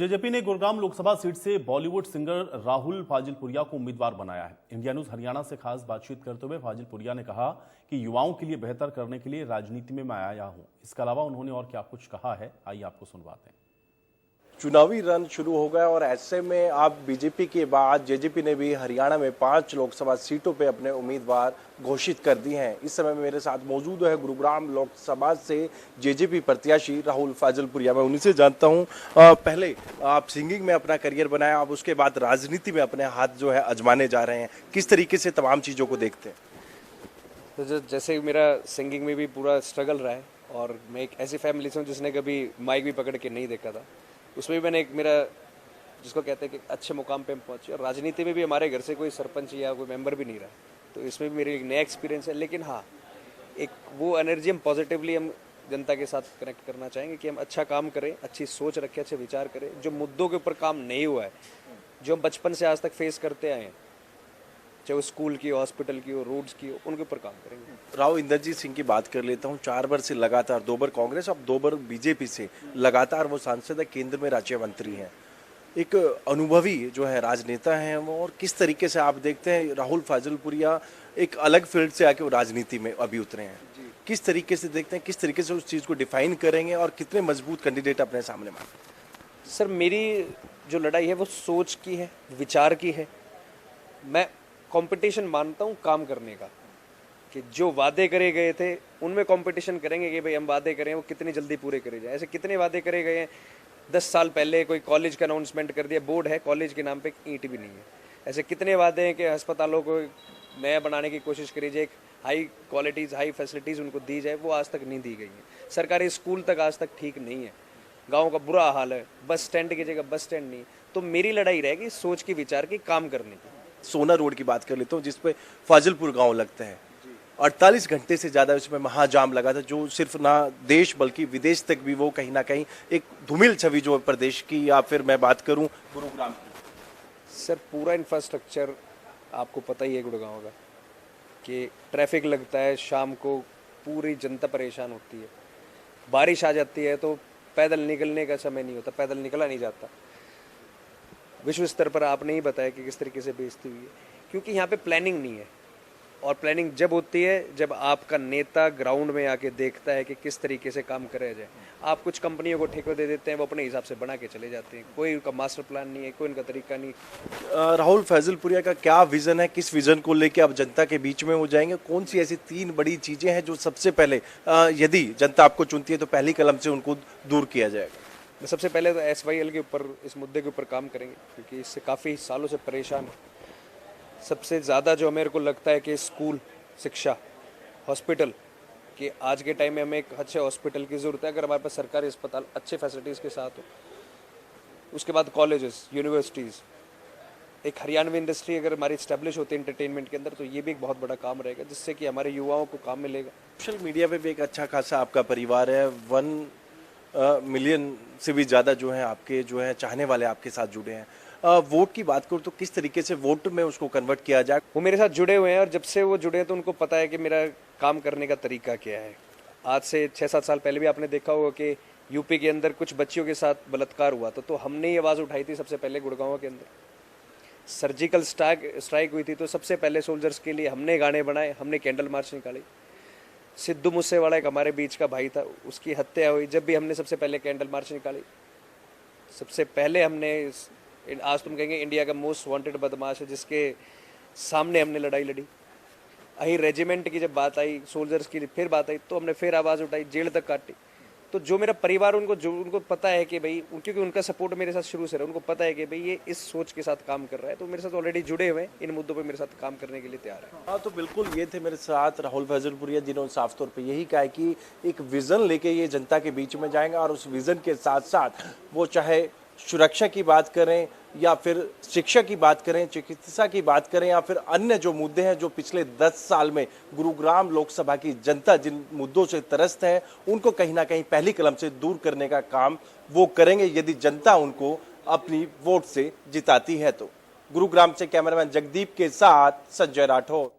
JJP ने Gurugram Lok Sabha seat से Bollywood singer Rahul Fazilpuria को उम्मीदवार बनाया है। इंडिया न्यूज हरियाणा से खास बातचीत करते हुए फाजिलपुरिया ने कहा कि युवाओं के लिए बेहतर करने के लिए राजनीति में मैं आया हूं। इसके अलावा उन्होंने और क्या कुछ कहा है, आइए आपको सुनवाते हैं। चुनावी रन शुरू हो गया और ऐसे में आप बीजेपी के बाद जेजेपी ने भी हरियाणा में 5 लोकसभा सीटों पे अपने उम्मीदवार घोषित कर दिए हैं। इस समय मेरे साथ मौजूद है गुरुग्राम लोकसभा से जेजेपी प्रत्याशी राहुल फाजिलपुरिया। मैं उन्हीं से जानता हूं, पहले आप सिंगिंग में अपना करियर बनाया, आप उसके बाद राजनीति में अपने हाथ जो है आजमाने जा रहे हैं। किस तरीके से तमाम चीज़ों को देखते हैं? तो जैसे मेरा सिंगिंग में भी पूरा स्ट्रगल रहा है और मैं एक ऐसी फैमिली से हूँ जिसने कभी माइक भी पकड़ के नहीं देखा था। उसमें भी मैंने एक मेरा जिसको कहते हैं कि अच्छे मुकाम पे हम पहुंचे, और राजनीति में भी हमारे घर से कोई सरपंच या कोई मेंबर भी नहीं रहा, तो इसमें भी मेरी एक नया एक्सपीरियंस है। लेकिन हाँ, एक वो एनर्जी हम पॉजिटिवली हम जनता के साथ कनेक्ट करना चाहेंगे कि हम अच्छा काम करें, अच्छी सोच रखें, अच्छे विचार करें। जो मुद्दों के ऊपर काम नहीं हुआ है, जो हम बचपन से आज तक फेस करते आए हैं, चाहे वो स्कूल की हो, हॉस्पिटल की हो, रोड्स की हो, उनके ऊपर काम करेंगे। राव इंद्रजीत सिंह की बात कर लेता हूं। 4 बार से लगातार, 2 बार कांग्रेस, अब 2 बार बीजेपी से लगातार वो सांसद है, केंद्र में राज्य मंत्री हैं, एक अनुभवी जो है राजनेता हैं वो। और किस तरीके से आप देखते हैं राहुल फाजिलपुरिया एक अलग फील्ड से आके वो राजनीति में अभी उतरे हैं, किस तरीके से देखते हैं, किस तरीके से उस चीज़ को डिफाइन करेंगे और कितने मजबूत कैंडिडेट अपने सामने मांगे? सर, मेरी जो लड़ाई है वो सोच की है, विचार की है। मैं कंपटीशन मानता हूँ काम करने का, कि जो वादे करे गए थे उनमें कंपटीशन करेंगे कि भाई हम वादे करें वो कितनी जल्दी पूरे करे जाए। ऐसे कितने वादे करे गए हैं। 10 साल पहले कोई कॉलेज का अनाउंसमेंट कर दिया, बोर्ड है, कॉलेज के नाम पे ईंट भी नहीं है। ऐसे कितने वादे हैं कि अस्पतालों को नया बनाने की कोशिश करी जाए, हाई क्वालिटीज़, हाई फैसिलिटीज़ उनको दी जाए, वो आज तक नहीं दी गई है। सरकारी स्कूल तक आज तक ठीक नहीं है, गाँव का बुरा हाल है, बस स्टैंड की जगह बस स्टैंड नहीं। तो मेरी लड़ाई रहेगी सोच की, विचार की, काम करने की। सोना रोड की बात कर लेता हूँ जिसपे फाजिलपुर गांव लगता है। 48 घंटे से ज़्यादा उसमें महाजाम लगा था, जो सिर्फ ना देश बल्कि विदेश तक भी वो कहीं ना कहीं एक धूमिल छवि जो प्रदेश की, या फिर मैं बात करूं गुरुग्राम की। सर, पूरा इंफ्रास्ट्रक्चर आपको पता ही है गुड़गांव का, कि ट्रैफिक लगता है शाम को, पूरी जनता परेशान होती है। बारिश आ जाती है तो पैदल निकलने का समय नहीं होता, पैदल निकला नहीं जाता। विश्व स्तर पर आपने ही बताया कि किस तरीके से बेइज्जती हुई है, क्योंकि यहाँ पे प्लानिंग नहीं है। और प्लानिंग जब होती है जब आपका नेता ग्राउंड में आके देखता है कि किस तरीके से काम कराया जाए। आप कुछ कंपनियों को ठेके दे देते हैं, वो अपने हिसाब से बना के चले जाते हैं, कोई उनका मास्टर प्लान नहीं है, कोई उनका तरीका नहीं। राहुल फाजिलपुरिया का क्या विजन है, किस विजन को लेके आप जनता के बीच में हो जाएंगे? कौन सी ऐसी 3 बड़ी चीजें हैं जो सबसे पहले यदि जनता आपको चुनती है तो पहली कलम से उनको दूर किया जाएगा? मैं सबसे पहले तो SYL के ऊपर, इस मुद्दे के ऊपर काम करेंगे, क्योंकि इससे काफ़ी सालों से परेशान है। सबसे ज़्यादा जो मेरे को लगता है कि स्कूल, शिक्षा, हॉस्पिटल, कि आज के टाइम में हमें एक अच्छे हॉस्पिटल की ज़रूरत है। अगर हमारे पास सरकारी अस्पताल अच्छे फैसिलिटीज़ के साथ हो, उसके बाद कॉलेजेस, यूनिवर्सिटीज़, एक हरियाणवी इंडस्ट्री अगर हमारी इस्टेब्लिश होती है एंटरटेनमेंट के अंदर, तो ये भी एक बहुत बड़ा काम रहेगा, जिससे कि हमारे युवाओं को काम मिलेगा। सोशल मीडिया पे भी एक अच्छा खासा आपका परिवार है, 1 मिलियन से भी ज़्यादा जो है आपके जो है चाहने वाले आपके साथ जुड़े हैं। वोट की बात करूँ तो किस तरीके से वोट में उसको कन्वर्ट किया जाए? वो मेरे साथ जुड़े हुए हैं, और जब से वो जुड़े हैं तो उनको पता है कि मेरा काम करने का तरीका क्या है। आज से 6-7 साल पहले भी आपने देखा होगा कि यूपी के अंदर कुछ बच्चियों के साथ बलात्कार हुआ था, तो हमने ये आवाज़ उठाई थी सबसे पहले गुड़गांव के अंदर। सर्जिकल स्ट्राइक हुई थी तो सबसे पहले सोल्जर्स के लिए हमने गाने बनाए, हमने कैंडल मार्च निकाले। सिद्धू मूसेवाला एक हमारे बीच का भाई था, उसकी हत्या हुई, जब भी हमने सबसे पहले कैंडल मार्च निकाली। सबसे पहले हमने, आज तुम कहेंगे इंडिया का मोस्ट वांटेड बदमाश है, जिसके सामने हमने लड़ाई लड़ी। अही रेजिमेंट की जब बात आई, सोल्जर्स की फिर बात आई, तो हमने फिर आवाज़ उठाई, जेल तक काटी। तो जो मेरा परिवार, उनको पता है कि भाई, क्योंकि उनका सपोर्ट मेरे साथ शुरू से रहा, उनको पता है कि भाई ये इस सोच के साथ काम कर रहा है, तो मेरे साथ ऑलरेडी जुड़े हुए हैं, इन मुद्दों पे मेरे साथ काम करने के लिए तैयार है। हाँ, तो बिल्कुल ये थे मेरे साथ राहुल फाजिलपुरिया, जिन्होंने साफ तौर पे यही कहा है कि एक विजन लेके ये जनता के बीच में जाएंगे, और उस विजन के साथ साथ वो चाहे सुरक्षा की बात करें, या फिर शिक्षा की बात करें, चिकित्सा की बात करें, या फिर अन्य जो मुद्दे हैं जो पिछले 10 साल में गुरुग्राम लोकसभा की जनता जिन मुद्दों से त्रस्त है, उनको कहीं ना कहीं पहली कलम से दूर करने का काम वो करेंगे, यदि जनता उनको अपनी वोट से जिताती है तो। गुरुग्राम से कैमरामैन जगदीप के साथ संजय राठौर।